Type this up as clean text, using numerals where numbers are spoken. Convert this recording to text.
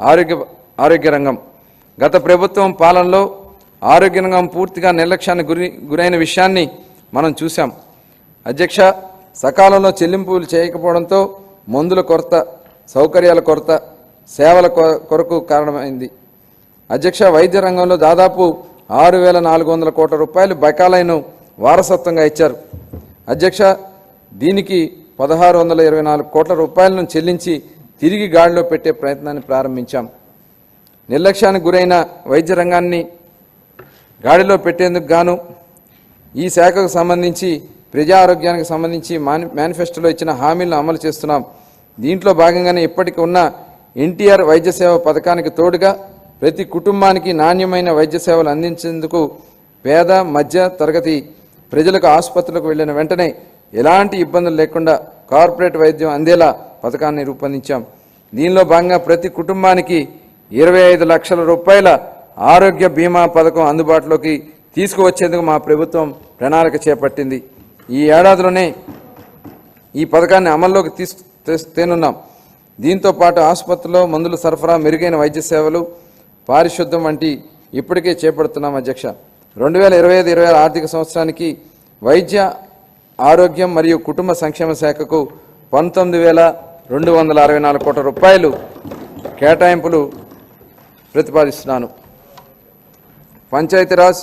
ఆరోగ్య రంగం గత ప్రభుత్వం పాలనలో ఆరోగ్య రంగం పూర్తిగా నిర్లక్ష్యానికి గురైన విషయాన్ని మనం చూసాం అధ్యక్ష సకాలంలో చెల్లింపులు చేయకపోవడంతో మందుల కొరత సౌకర్యాల కొరత సేవల కొరకు కారణమైంది అధ్యక్ష వైద్య రంగంలో దాదాపు 6,400 కోట్ల రూపాయలు బకాయిలను వారసత్వంగా ఇచ్చారు అధ్యక్ష దీనికి 1,624 కోట్ల రూపాయలను చెల్లించి తిరిగి గాడిలో పెట్టే ప్రయత్నాన్ని ప్రారంభించాం నిర్లక్ష్యానికి గురైన వైద్య రంగాన్ని గాడిలో పెట్టేందుకు గాను ఈ శాఖకు సంబంధించి ప్రజా ఆరోగ్యానికి సంబంధించి మేనిఫెస్టోలో ఇచ్చిన హామీలను అమలు చేస్తున్నాం దీంట్లో భాగంగానే ఇప్పటికి ఉన్న ఎన్టీఆర్ వైద్య సేవ పథకానికి తోడుగా ప్రతి కుటుంబానికి నాణ్యమైన వైద్య సేవలు అందించేందుకు పేద మధ్య తరగతి ప్రజలకు ఆసుపత్రులకు వెళ్లిన వెంటనే ఎలాంటి ఇబ్బందులు లేకుండా కార్పొరేట్ వైద్యం అందేలా పథకాన్ని రూపొందించాం దీనిలో భాగంగా ప్రతి కుటుంబానికి 25 లక్షల రూపాయల ఆరోగ్య బీమా పథకం అందుబాటులోకి తీసుకువచ్చేందుకు మా ప్రభుత్వం ప్రణాళిక చేపట్టింది ఈ ఏడాదిలోనే ఈ పథకాన్ని అమల్లోకి తేనున్నాం దీంతో పాటు ఆసుపత్రుల్లో మందుల సరఫరా మెరుగైన వైద్య సేవలు పారిశుద్ధ్యం వంటి ఇప్పటికే చేపడుతున్నాం అధ్యక్ష 2025-26 ఆర్థిక సంవత్సరానికి వైద్య ఆరోగ్యం మరియు కుటుంబ సంక్షేమ శాఖకు 19,264 కోట్ల రూపాయలు కేటాయింపులు ప్రతిపాదిస్తున్నాను పంచాయతీరాజ్